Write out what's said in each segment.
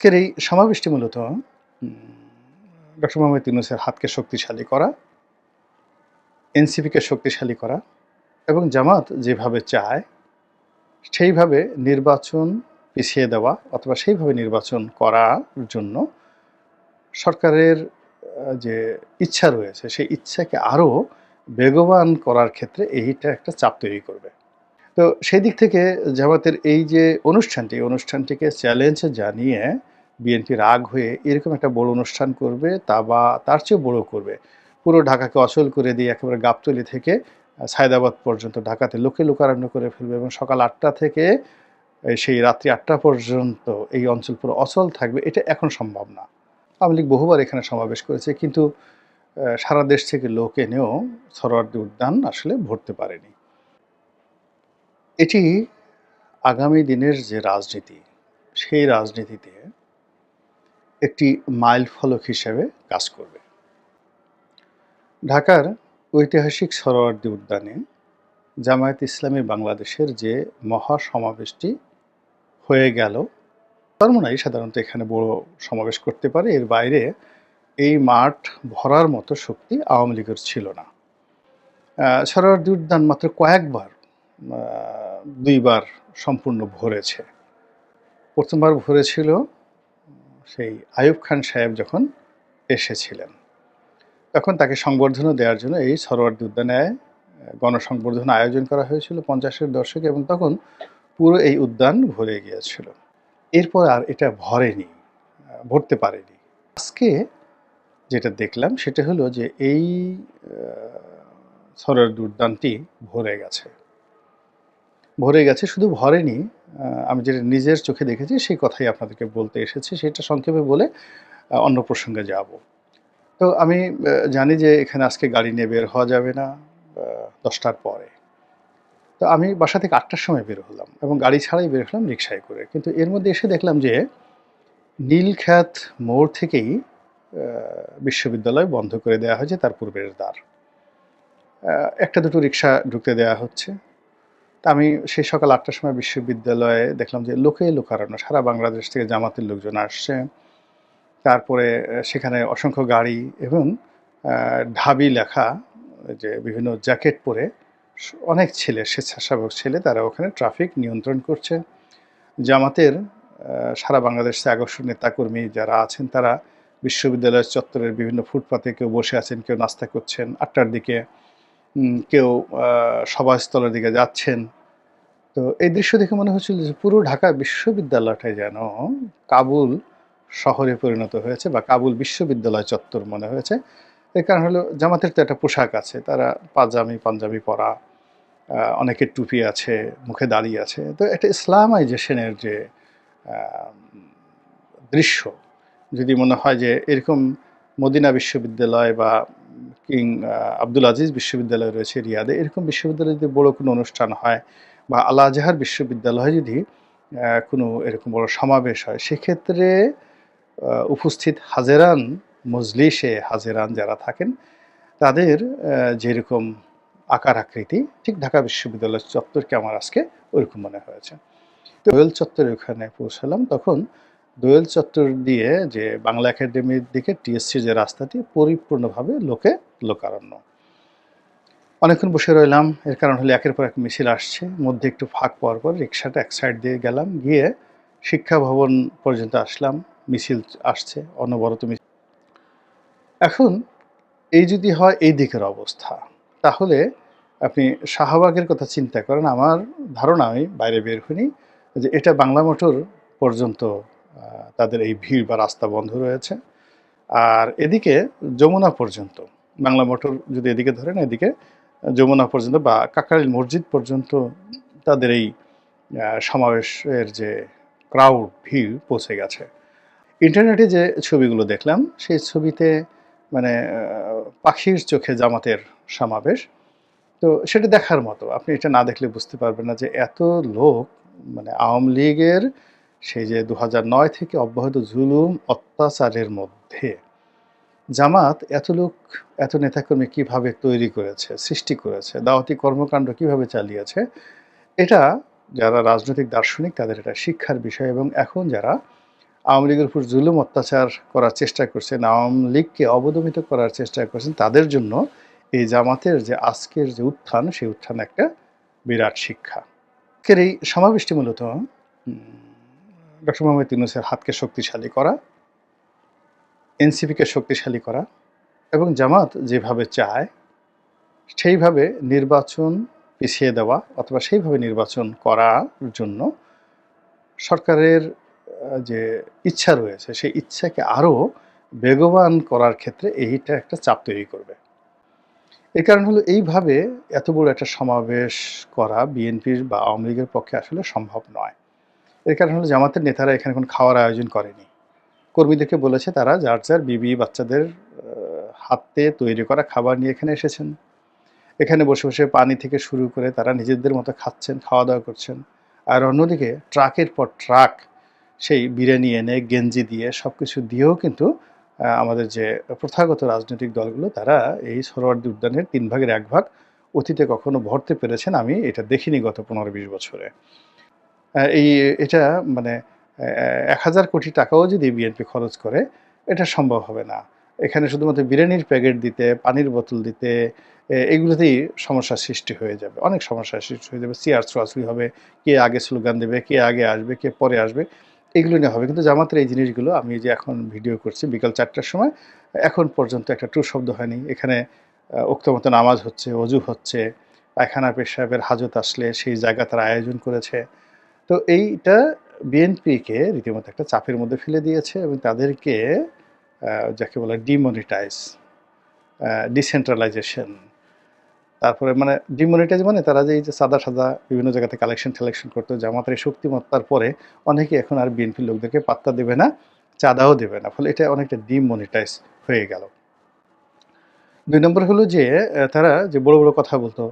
আজকের এই সমাবেশটি মূলত ডক্টর মোহাম্মদ ইউনূসের হাতকে শক্তিশালী করা, এনসিপিকে শক্তিশালী করা এবং জামাত যেভাবে চায় সেইভাবে নির্বাচন পিছিয়ে দেওয়া অথবা সেইভাবে নির্বাচন করার জন্য সরকারের যে ইচ্ছা রয়েছে সেই ইচ্ছাকে আরও বেগবান করার ক্ষেত্রে এইটা একটা চাপ তৈরি করবে। তো সেই দিক থেকে জামাতের এই যে অনুষ্ঠানটিকে চ্যালেঞ্জ জানিয়ে বিএনপি রাগ হয়ে এরকম একটা বড় অনুষ্ঠান করবে বা তার চেয়েও বড় করবে। পুরো ঢাকাকে অচল করে দিয়ে একেবারে গাবতলী থেকে সায়েদাবাদ পর্যন্ত ঢাকাতে লোকে লোকারণ্য করে ফেলবে এবং সকাল ৮টা থেকে সেই রাত্রি ৮টা পর্যন্ত এই অঞ্চল পুরো অচল থাকবে, এটা এখন সম্ভব না। আওয়ামী লীগ বহুবার এখানে সমাবেশ করেছে, কিন্তু সারা দেশ থেকে লোক এনেও সোহরাওয়ার্দী উদ্যান আসলে ভরতে পারেনি। এটি আগামী দিনের যে রাজনীতি, সেই রাজনীতিতে একটি মাইলফলক হিসেবে কাজ করবে। ঢাকার ঐতিহাসিক সোহরাওয়ার্দী উদ্যানে জামায়াত ইসলামী বাংলাদেশের যে মহাসমাবেশটি হয়ে গেল, চরমোনাই সাধারণত এখানে বড় সমাবেশ করতে পারে, এর বাইরে এই মাঠ ভরার মতো শক্তি আওয়ামী লীগের ছিল না। সোহরাওয়ার্দী উদ্যান মাত্র কয়েকবার, ২ বার সম্পূর্ণ ভরেছে। প্রথমবার ভরেছিল সেই আইয়ুব খান সাহেব যখন এসেছিলেন, তখন তাকে সংবর্ধনা দেওয়ার জন্য এই সোহরাওয়ার্দী উদ্যানে গণসংবর্ধনা আয়োজন করা হয়েছিল ৫০-এর দশকে, এবং তখন পুরো এই উদ্যান ভরে গিয়েছিল। এরপর আর এটা ভরতে পারেনি। আজকে যেটা দেখলাম সেটা হলো যে এই সোহরাওয়ার্দী উদ্যানটি ভরে গেছে, শুধু ভরেনি, আমি যেটা নিজের চোখে দেখেছি সেই কথাই আপনাদেরকে বলতে এসেছি। সেটা সংক্ষেপে বলে অন্য প্রসঙ্গে যাব। তো আমি জানি যে এখানে আজকে গাড়ি নিয়ে বের হওয়া যাবে না ১০টার পরে। তো আমি বাসা থেকে ৮টার সময় বের হলাম এবং গাড়ি ছাড়াই বের হলাম রিকশায় করে। কিন্তু এর মধ্যে এসে দেখলাম যে নীলক্ষেত মোড় থেকেই বিশ্ববিদ্যালয় বন্ধ করে দেওয়া হয়েছে, তার পূর্বের দ্বার। একটা দুটো রিকশা ঢুকতে দেওয়া হচ্ছে। তা আমি সেই সকাল ৮টার সময় বিশ্ববিদ্যালয়ে দেখলাম যে লোকে লোকারণ্য, সারা বাংলাদেশ থেকে জামাতের লোকজন আসছে। তারপরে সেখানে অসংখ্য গাড়ি এবং ঢাবি লেখা যে বিভিন্ন জ্যাকেট পরে অনেক ছেলে, স্বেচ্ছাসেবক ছেলে, তারা ওখানে ট্রাফিক নিয়ন্ত্রণ করছে। জামাতের সারা বাংলাদেশ থেকে আগস্ট নেতাকর্মী যারা আছেন তারা বিশ্ববিদ্যালয়ের চত্বরের বিভিন্ন ফুটপাতে কেউ বসে আছেন, কেউ নাস্তা করছেন ৮টার দিকে, কেউ সভাস্থলের দিকে যাচ্ছেন। তো এই দৃশ্য দেখে মনে হচ্ছিল যে পুরো ঢাকা বিশ্ববিদ্যালয়টাই যেন কাবুল শহরে পরিণত হয়েছে বা কাবুল বিশ্ববিদ্যালয় চত্বর মনে হয়েছে। এর কারণ হলো জামাতের তো একটা পোশাক আছে, তারা পাঞ্জাবি পরা, অনেকের টুপি আছে, মুখে দাড়ি আছে। তো একটা ইসলামাইজেশনের যে দৃশ্য, যদি মনে হয় যে এরকম মদিনা বিশ্ববিদ্যালয় বা কিং আব্দুল আজিজ বিশ্ববিদ্যালয় রয়েছে রিয়াদে, এরকম বিশ্ববিদ্যালয়ে যদি বড় কোনো অনুষ্ঠান হয় বা আল আজহার বিশ্ববিদ্যালয়ে যদি কোনো এরকম বড় সমাবেশ হয়, সেক্ষেত্রে উপস্থিত হাজেরান, মজলিসে হাজেরান যারা থাকেন তাদের যেরকম আকার আকৃতি, ঠিক ঢাকা বিশ্ববিদ্যালয় চত্বরকে আমার আজকে ওইরকম মনে হয়েছে। তো দোয়েল চত্বরে ওখানে পৌঁছালাম, তখন দোয়েল চত্বর দিয়ে যে বাংলা একাডেমির দিকে টিএসসির যে রাস্তাটি, পরিপূর্ণভাবে লোকারণ্য। অনেকক্ষণ বসে রইলাম, এর কারণ হলো একের পর এক মিছিল আসছে, মধ্যে একটু ফাঁক পাওয়ার পর রিক্সাটা এক সাইড দিয়ে গেলাম, গিয়ে শিক্ষা ভবন পর্যন্ত আসলাম। মিছিল আসছে, অনবরত মিছিল। এখন এই যদি হয় এই দিকের অবস্থা, তাহলে আপনি শাহবাগের কথা চিন্তা করেন। আমার ধারণা, আমি বাইরে বের হইনি, যে এটা বাংলা মোটর পর্যন্ত তাদের এই ভিড় বা রাস্তা বন্ধ রয়েছে। আর এদিকে যমুনা পর্যন্ত, বাংলা মোটর যদি এদিকে ধরেন, এদিকে যমুনা পর্যন্ত বা কাকরাইল মসজিদ পর্যন্ত তাদের এই সমাবেশের যে ক্রাউড, ভিড় পৌঁছে গেছে। ইন্টারনেটে যে ছবিগুলো দেখলাম সেই ছবিতে মানে পাখির চোখে জামাতের সমাবেশ। তো সেটা দেখার মতো। আপনি এটা না দেখলে বুঝতে পারবেন না যে এত লোক, মানে আওয়ামী লীগের সেই যে ২০০৯ থেকে অব্যাহত জুলুম অত্যাচারের মধ্যে জামাত এত লোক, এত নেতাকর্মী কিভাবে তৈরি করেছে, সৃষ্টি করেছে, দাওয়াতি কর্মকাণ্ড কিভাবে চালিয়েছে, এটা যারা রাজনৈতিক দার্শনিক তাদের এটা শিক্ষার বিষয়। এবং এখন যারা আওয়ামী লীগের উপর জুলুম অত্যাচার করার চেষ্টা করছেন, আওয়ামী লীগকে অবদমিত করার চেষ্টা করছেন, তাদের জন্য এই জামাতের যে আজকের যে উত্থান, সেই উত্থান একটা বিরাট শিক্ষা। আজকের এই সমাবেশটি মূলত ডক্টর মোহাম্মদ ইউনূসের হাতকে শক্তিশালী করা, এনসিপিকে শক্তিশালী করা এবং জামাত যেভাবে চায় সেইভাবে নির্বাচন পিছিয়ে দেওয়া অথবা সেইভাবে নির্বাচন করার জন্য সরকারের যে ইচ্ছা রয়েছে, সেই ইচ্ছাকে আরও বেগবান করার ক্ষেত্রে এইটা একটা চাপ তৈরি করবে। এর কারণ হলো এইভাবে এত বড় একটা সমাবেশ করা বিএনপির বা আওয়ামী লীগের পক্ষে আসলে সম্ভব নয়। এর কারণ হলো জামাতের নেতারা এখানে কোনো খাওয়ার আয়োজন করেনি। কর্মীদেরকে বলেছে তারা যার যার বিবি বাচ্চাদের হাতে তৈরি করা খাবার নিয়ে এখানে এসেছেন। এখানে বসে বসে পানি থেকে শুরু করে তারা নিজেদের মতো খাচ্ছেন, খাওয়া দাওয়া করছেন। আর অন্যদিকে ট্রাকের পর ট্রাক সেই বিরিয়ানি এনে গেঞ্জি দিয়ে সব কিছু দিয়েও কিন্তু আমাদের যে প্রথাগত রাজনৈতিক দলগুলো তারা এই সোহরাওয়ার্দী উদ্যানের ৩ ভাগের ১ ভাগ অতীতে কখনো ভরতে পেরেছেন আমি এটা দেখিনি গত ১৫-২০ বছরে। এই এটা মানে ১,০০০ কোটি টাকাও যদি বিএনপি খরচ করে এটা সম্ভব হবে না। এখানে শুধুমাত্র বিরিয়ানির প্যাকেট দিতে, পানির বোতল দিতে এগুলোতেই সমস্যার সৃষ্টি হয়ে যাবে। অনেক সমস্যার সৃষ্টি হয়ে যাবে। চেয়ার ছোঁড়াছুড়ি হবে, কে আগে স্লোগান দেবে, কে আগে আসবে, কে পরে আসবে, এগুলো নিয়ে হবে। কিন্তু জামাতের এই জিনিসগুলো আমি যে এখন ভিডিও করছি বিকাল ৪টার সময়, এখন পর্যন্ত একটা টু শব্দ হয়নি। এখানে উক্তমত নামাজ হচ্ছে, অজু হচ্ছে, পায়খানা পেশাবের হাজত আসলে সেই জায়গা তারা আয়োজন করেছে। তো এইটা বিএনপিকে রীতিমতো একটা চাপের মধ্যে ফেলে দিয়েছে এবং তাদেরকে যাকে বলে ডিমনিটাইজ, ডিসেন্ট্রালাইজেশন, তারপরে মানে ডিমনিটাইজ মানে তারা যে এই যে সাদা বিভিন্ন জায়গাতে কালেকশন করতো, জামাতের এই শক্তিমত্তার পরে অনেকে এখন আর বিএনপির লোকদেরকে পাত্তা দেবে না, চাঁদাও দেবে না। ফলে এটা অনেকটা ডিমনিটাইজ হয়ে গেল। ২ নম্বর হলো যে তারা যে বড় বড় কথা বলতো,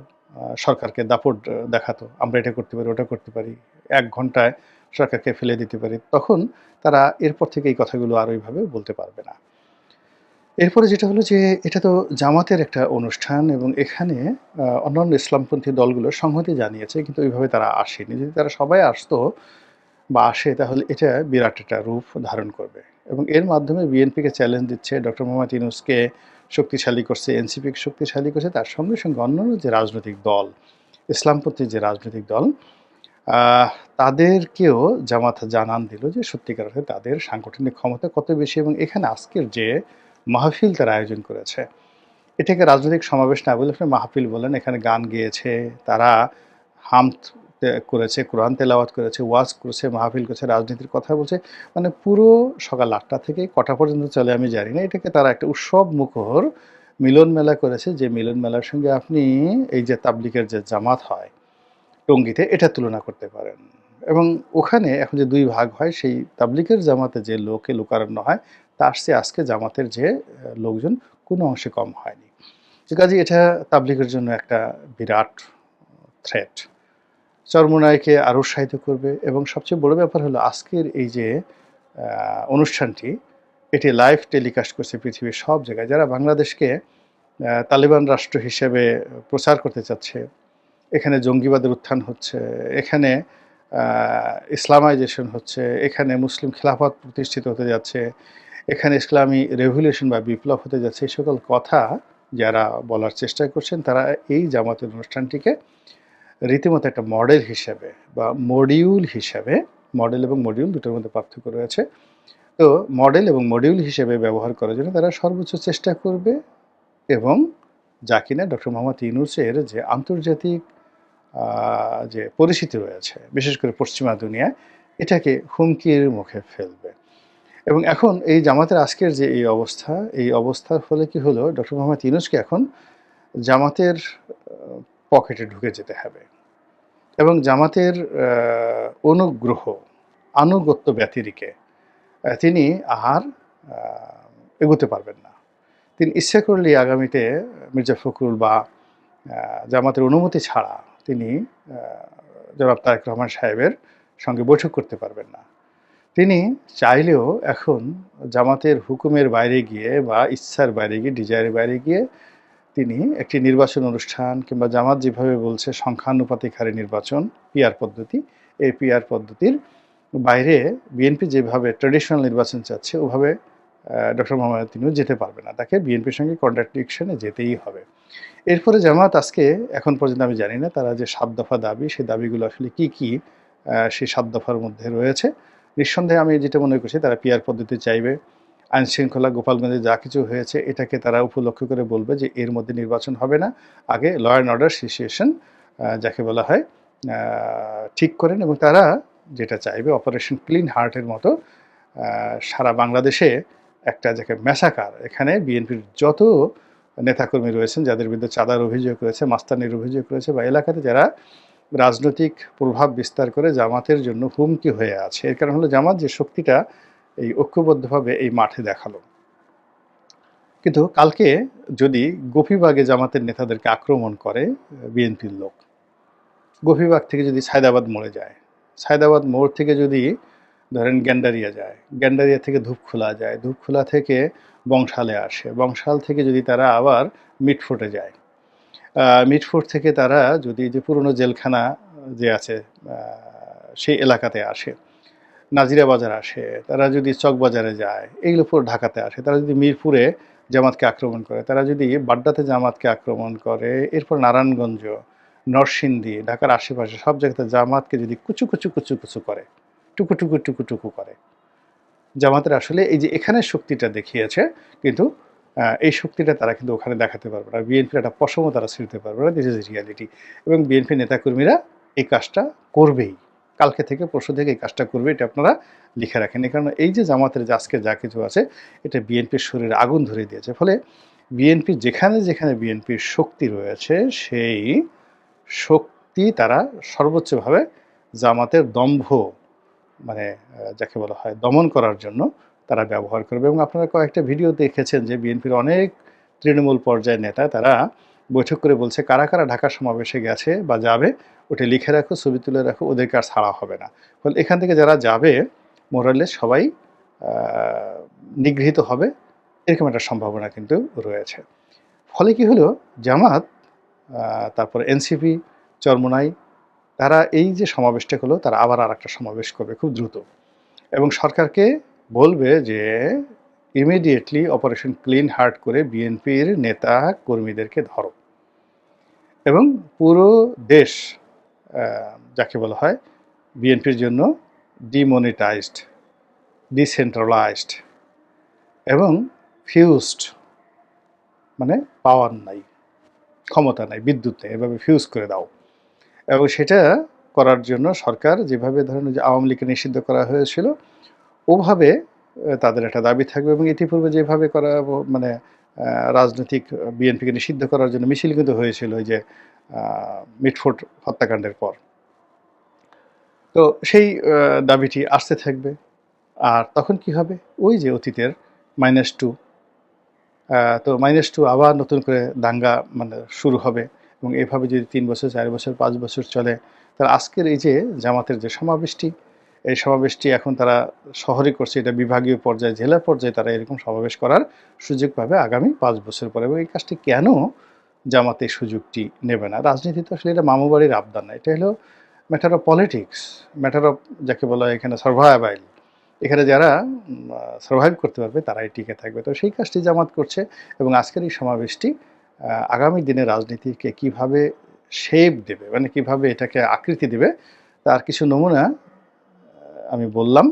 সরকারকে দাপট দেখাতো, আমরা এটা করতে পারি, ওটা করতে পারি, ১ ঘন্টায় সরকারকে ফেলে দিতে পারি। তখন তারা এরপর থেকে এই কথাগুলো আর ওইভাবে বলতে পারবে না। এরপরে যেটা হলো যে এটা তো জামাতের একটা অনুষ্ঠান এবং এখানে অন্যান্য ইসলামপন্থী দলগুলো সংহতি জানিয়েছে কিন্তু ওইভাবে তারা আসেনি। যদি তারা সবাই আসতো বা আসে তাহলে এটা বিরাট একটা রূপ ধারণ করবে এবং এর মাধ্যমে বিএনপিকে চ্যালেঞ্জ দিচ্ছে, ডক্টর মোহাম্মদ ইউনূসকে শক্তিশালী করছে, এনসিপিকে শক্তিশালী করছে, তার সঙ্গে অন্যান্য যে রাজনৈতিক দল, ইসলামপন্থী যে রাজনৈতিক দল, আহ তাদেরকেও জামাত জানান দিল যে সত্যিকার অর্থে তাদের সাংগঠনিক ক্ষমতা কত বেশি এবং এখানে আজকের যে মাহফিল তারা আয়োজন করেছে, এটাকে রাজনৈতিক সমাবেশ না বলে আপনি মাহফিল বলেন। এখানে গান গেয়েছে, তারা হামদ করেছে, কোরআন তেলাওয়াত করেছে, ওয়াজ করেছে, মাহফিল করেছে, রাজনীতির কথা বলছে। মানে পুরো সকাল ৮টা থেকে কটা পর্যন্ত চলে আমি জানি না। এটাকে তারা একটা উৎসব মুখর মিলন মেলা করেছে, যে মিলন মেলার সঙ্গে আপনি এই যে তাবলিগের যে জামাত হয় টঙ্গীতে, এটা তুলনা করতে পারেন। এবং ওখানে এখন যে ২ ভাগ হয়, সেই তাবলিগের জামাতে যে লোকারণ্য হয়, তার চেয়ে আজকে জামাতের যে লোকজন কোনো অংশে কম হয়নি। যে কাজেই এটা তাবলিগের জন্য একটা বিরাট থ্রেট। চরমোনাইকে আরও উৎসাহিত করবে এবং সবচেয়ে বড় ব্যাপার হলো আজকের এই যে অনুষ্ঠানটি, এটি লাইভ টেলিকাস্ট করছে পৃথিবীর সব জায়গায়। যারা বাংলাদেশকে তালিবান রাষ্ট্র হিসেবে প্রচার করতে চাচ্ছে, এখানে জঙ্গিবাদের উত্থান হচ্ছে, এখানে ইসলামাইজেশন হচ্ছে, এখানে মুসলিম খিলাফত প্রতিষ্ঠিত হতে যাচ্ছে, এখানে ইসলামী রেভলিউশন বা বিপ্লব হতে যাচ্ছে, এই সকল কথা যারা বলার চেষ্টা করছেন তারা এই জামাতের অনুষ্ঠানটিকে রীতিমতো একটা মডেল হিসেবে বা মডিউল হিসেবে, মডেল এবং মডিউল দুটোর মধ্যে পার্থক্য রয়েছে, তো মডেল এবং মডিউল হিসেবে ব্যবহার করার জন্য তারা সর্বোচ্চ চেষ্টা করবে এবং যা কিনা ডক্টর মোহাম্মদ ইউনূসের যে আন্তর্জাতিক যে পরিচিতি রয়েছে বিশেষ করে পশ্চিমা দুনিয়ায়, এটাকে হুমকির মুখে ফেলবে। এবং এখন এই জামাতের আজকের যে এই অবস্থার ফলে কি হলো, ডক্টর মোহাম্মদ ইউনূসকে এখন জামাতের পকেটে ঢুকে যেতে হবে এবং জামাতের অনুগ্রহ, আনুগত্য ব্যতিরেকে তিনি আর এগোতে পারবেন না। তিনি ইচ্ছা করলেই আগামীতে মির্জা ফখরুল বা জামাতের অনুমতি ছাড়া তিনি জনাব তারেক রহমান সাহেবের সঙ্গে বৈঠক করতে পারবেন না। তিনি চাইলেও এখন জামাতের হুকুমের বাইরে গিয়ে বা ইচ্ছার বাইরে গিয়ে, ডিজায়ারের বাইরে গিয়ে তিনি একটি নির্বাচন অনুষ্ঠান কিংবা জামাত যেভাবে বলছে সংখ্যানুপাতিক হারে নির্বাচন, পিআর পদ্ধতি, এই পিআর পদ্ধতির বাইরে বিএনপি যেভাবে ট্র্যাডিশনাল নির্বাচন চাচ্ছে ওভাবে ডক্টর মোহাম্মদ তিনিও যেতে পারবে না, তাকে বিএনপির সঙ্গে কন্ট্রাডিকশনে যেতেই হবে। এরপরে জামাত আজকে এখন পর্যন্ত আমি জানি না তারা যে ৭ দফা দাবি, সেই দাবিগুলো আসলে কি কি সেই ৭ দফার মধ্যে রয়েছে। নিঃসন্দেহে আমি যেটা মনে করছি তারা পিআর পদ্ধতি চাইবে। আইনশৃঙ্খলা গোপালগঞ্জে যা কিছু হয়েছে এটাকে তারা উপলক্ষ করে বলবে যে এর মধ্যে নির্বাচন হবে না, আগে ল অ্যান্ড অর্ডার সিচুয়েশন যাকে বলা হয় ঠিক করেন। এবং তারা যেটা চাইবে অপারেশন ক্লিন হার্টের মতো সারা বাংলাদেশে একটা যাকে ম্যাসাকার, এখানে বিএনপির যত নেতাকর্মী রয়েছেন যাদের বিরুদ্ধে চাঁদার অভিযোগ রয়েছে, মাস্তানির অভিযোগ রয়েছে, বা এলাকাতে যারা রাজনৈতিক প্রভাব বিস্তার করে জামাতের জন্য হুমকি হয়ে আছে, এর কারণ হলো জামাত যে শক্তিটা এই ঐক্যবদ্ধভাবে এই মাঠে দেখালো। কিন্তু কালকে যদি গোপীবাগে জামাতের নেতাদেরকে আক্রমণ করে বিএনপির লোক, গোপীবাগ থেকে যদি সায়দাবাদ মোড়ে যায়, সায়দাবাদ মোড় থেকে যদি ধরেন গ্যান্ডারিয়া যায়, গ্যান্ডারিয়া থেকে ধূপখোলা যায়, ধূপখোলা থেকে বংশালে আসে, বংশাল থেকে যদি তারা আবার মিটফোর্টে যায়, মিটফোর্ট থেকে তারা যদি যে পুরনো জেলখানা যে আছে সেই এলাকাতে আসে, নাজিরা বাজার আসে, তারা যদি চকবাজারে যায়, এইগুলো পুরো ঢাকাতে আসে, তারা যদি মিরপুরে জামাতকে আক্রমণ করে, তারা যদি বাড্ডাতে জামাতকে আক্রমণ করে, এরপর নারায়ণগঞ্জ, নরসিংদী, ঢাকার আশেপাশে সব জায়গাতে জামাতকে যদি কুচু কুচু কুচু কুচু করে, টুকু টুকু টুকু টুকু করে, জামাতের আসলে এই যে এখানে শক্তিটা দেখিয়েছে, কিন্তু এই শক্তিটা তারা কিন্তু ওখানে দেখাতে পারবে না। বিএনপির একটা পশমও তারা ছিঁড়তে পারবে না, দিস ইজ রিয়ালিটি। এবং বিএনপি নেতাকর্মীরা এই কাজটা করবেই, কালকে থেকে পরশু থেকে এই কাজটা করবে, এটা আপনারা লিখে রাখেন। এই কারণে এই যে জামাতের যে আজকে যা কিছু আছে এটা বিএনপির শরীরে আগুন ধরে দিয়েছে। ফলে বিএনপি যেখানে যেখানে বিএনপির শক্তি রয়েছে সেই শক্তি তারা সর্বোচ্চভাবে জামাতের দম্ভ মানে যাকে বলা হয় দমন করার জন্য তারা ব্যবহার করবে। এবং আপনারা কয়েকটা ভিডিও দেখেছেন যে বিএনপির অনেক তৃণমূল পর্যায়ের নেতা তারা বৈঠক করে বলছে কারা কারা ঢাকা সমাবেশে গেছে বা যাবে ওটা লিখে রাখো, ছবি তুলে রাখো, ওদেরকে আর ছাড়া হবে না। ফলে এখান থেকে যারা যাবে মোরালেস সবাই নিগৃহীত হবে, এরকম একটা সম্ভাবনা কিন্তু রয়েছে। ফলে কি হলো, জামাত তারপর এনসিপি, চরমোনাই, তারা এই যে সমাবেশটা হলো তারা আবার আর একটা সমাবেশ করবে খুব দ্রুত, এবং সরকারকে বলবে যে ইমিডিয়েটলি অপারেশন ক্লিন হার্ট করে বিএনপির নেতা কর্মীদেরকে ধরো, এবং পুরো দেশ যাকে বলা হয় বিএনপির জন্য ডিমনিটাইজড, ডিসেন্ট্রালাইজড এবং ফিউজড, মানে পাওয়ার নাই, ক্ষমতা নাই, বিদ্যুৎ নেই, এভাবে ফিউজ করে দাও। এবং সেটা করার জন্য সরকার যেভাবে ধরেন যে আওয়ামী লীগকে নিষিদ্ধ করা হয়েছিল ওভাবে তাদের একটা দাবি থাকবে। এবং ইতিপূর্বে যেভাবে করা মানে রাজনৈতিক বিএনপিকে নিষিদ্ধ করার জন্য মিছিল কিন্তু হয়েছিল ওই যে মিটফোর্ট হত্যাকাণ্ডের পর, তো সেই দাবিটি আসতে থাকবে। আর তখন কি হবে, ওই যে অতীতের -2, তো -2 আবার নতুন করে দাঙ্গা মানে শুরু হবে। এবং এভাবে যদি 3 বছর, 4 বছর, 5 বছর চলে, তাহলে আজকের এই যে জামাতের যে সমাবেশটি, এই সমাবেশটি এখন তারা শহরে করছে, এটা বিভাগীয় পর্যায়ে, জেলা পর্যায়ে তারা এরকম সমাবেশ করার সুযোগ পাবে আগামী 5 বছর পরে। এবং এই কাজটি কেন জামাত এই সুযোগটি নেবে না? রাজনীতি তো আসলে এটা মামুবাড়ির আবদার না, এটা হলো matter of politics, matter of যাকে বলা হয় এখানে সার্ভাইভাল। এখানে যারা সার্ভাইভ করতে পারবে তারাই টিকে থাকবে। তো সেই কাজটি জামাত করছে। এবং আজকের এই সমাবেশটি আগামী দিনে রাজনীতিকে কিভাবে শেপ দেবে, মানে কিভাবে এটাকে আকৃতি দেবে, তার কিছু নমুনা আমি বললাম।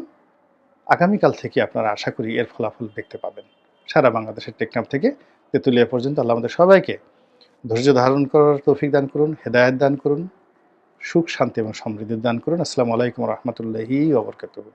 আগামীকাল থেকে আপনারা আশা করি এর ফলাফল দেখতে পাবেন। সারা বাংলাদেশের টেকনাফ থেকে তেঁতুলিয়া পর্যন্ত আল্লাহ আমাদের সবাইকে ধৈর্য ধারণ করার তৌফিক দান করুন, হেদায়েত দান করুন, সুখ শান্তি এবং সমৃদ্ধি দান করুন। আসসালামু আলাইকুম ওয়া রাহমাতুল্লাহি ওয়া বারাকাতুহু।